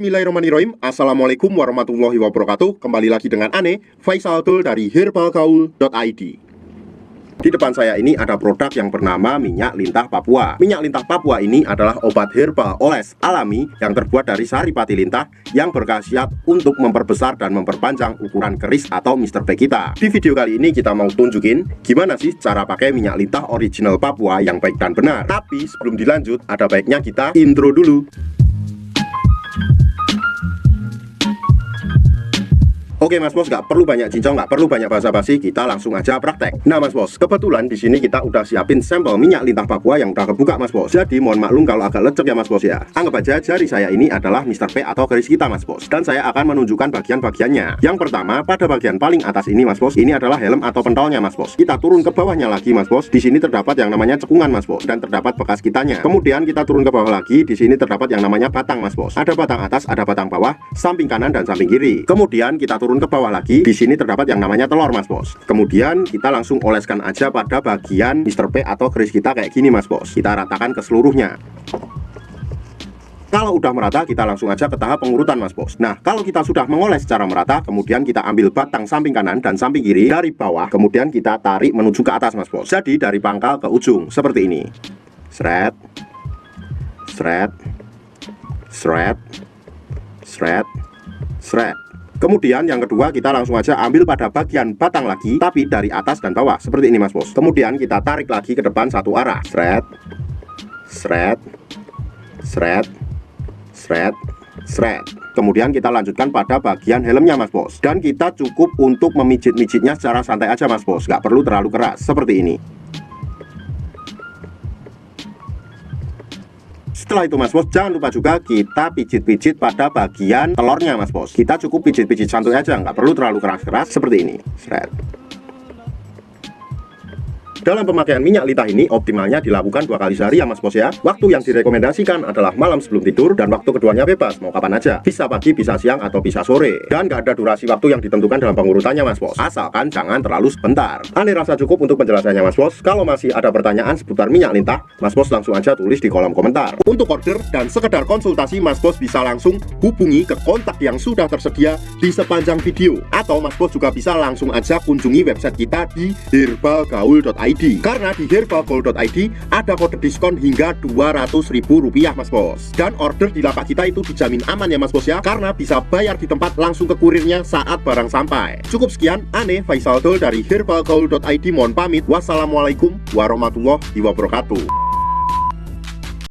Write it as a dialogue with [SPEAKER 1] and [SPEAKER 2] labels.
[SPEAKER 1] Bismillahirrahmanirrahim. Assalamualaikum warahmatullahi wabarakatuh. Kembali lagi dengan Ane, Faisal Tul dari herbalgaul.id. Di depan saya ini ada produk yang bernama minyak lintah Papua. Minyak lintah Papua ini adalah obat herbal oles alami yang terbuat dari saripati lintah yang berkhasiat untuk memperbesar dan memperpanjang ukuran keris atau Mr. P kita. Di video kali ini kita mau tunjukin gimana sih cara pakai minyak lintah original Papua yang baik dan benar. Tapi sebelum dilanjut, ada baiknya kita intro dulu. Oke Mas Bos, nggak perlu banyak cincong, nggak perlu banyak basa-basi, kita langsung aja praktek. Nah Mas Bos, kebetulan di sini kita udah siapin sampel minyak lintah Papua yang udah kebuka Mas Bos. Jadi mohon maklum kalau agak lecek ya Mas Bos ya. Anggap aja jari saya ini adalah Mr. P atau keris kita Mas Bos. Dan saya akan menunjukkan bagian-bagiannya. Yang pertama, pada bagian paling atas ini Mas Bos, ini adalah helm atau pentolnya Mas Bos. Kita turun ke bawahnya lagi Mas Bos. Di sini terdapat yang namanya cekungan Mas Bos, dan terdapat bekas kitanya. Kemudian kita turun ke bawah lagi, di sini terdapat yang namanya batang Mas Bos. Ada batang atas, ada batang bawah, samping kanan dan samping kiri. Kemudian kita turun ke bawah lagi. Di sini terdapat yang namanya telur Mas Bos. Kemudian kita langsung oleskan aja pada bagian Mr. P atau keris kita kayak gini Mas Bos. Kita ratakan ke seluruhnya. Kalau udah merata, kita langsung aja ke tahap pengurutan Mas Bos. Nah, kalau kita sudah mengoles secara merata, kemudian kita ambil batang samping kanan dan samping kiri dari bawah, kemudian kita tarik menuju ke atas Mas Bos. Jadi dari pangkal ke ujung seperti ini. Sret, sret, sret, sret, sret. Kemudian yang kedua, kita langsung aja ambil pada bagian batang lagi, tapi dari atas dan bawah seperti ini Mas Bos. Kemudian kita tarik lagi ke depan satu arah. Sret, sret, sret, sret, sret. Kemudian kita lanjutkan pada bagian helmnya Mas Bos. Dan kita cukup untuk memijit-mijitnya secara santai aja Mas Bos, nggak perlu terlalu keras seperti ini. Setelah itu Mas Bos, jangan lupa juga kita pijit-pijit pada bagian telurnya Mas Bos. Kita cukup pijit-pijit santuy aja, nggak perlu terlalu keras-keras seperti ini. Sret. Dalam pemakaian minyak lintah ini optimalnya dilakukan 2 kali sehari ya Mas Bos ya. Waktu yang direkomendasikan adalah malam sebelum tidur, dan waktu keduanya bebas, mau kapan aja. Bisa pagi, bisa siang, atau bisa sore. Dan nggak ada durasi waktu yang ditentukan dalam pengurutannya Mas Bos, asalkan jangan terlalu sebentar. Ane rasa cukup untuk penjelasannya Mas Bos. Kalau masih ada pertanyaan seputar minyak lintah, Mas Bos langsung aja tulis di kolom komentar. Untuk order dan sekedar konsultasi, Mas Bos bisa langsung hubungi ke kontak yang sudah tersedia di sepanjang video. Atau Mas Bos juga bisa langsung aja kunjungi website kita di herbalgaul.id. Karena di herbalgaul.id ada kode diskon hingga Rp200.000 Mas Bos. Dan order di lapak kita itu dijamin aman ya Mas Bos ya, karena bisa bayar di tempat langsung ke kurirnya saat barang sampai. Cukup sekian, Ane Faisal Tul dari herbalgaul.id mohon pamit. Wassalamualaikum warahmatullahi wabarakatuh.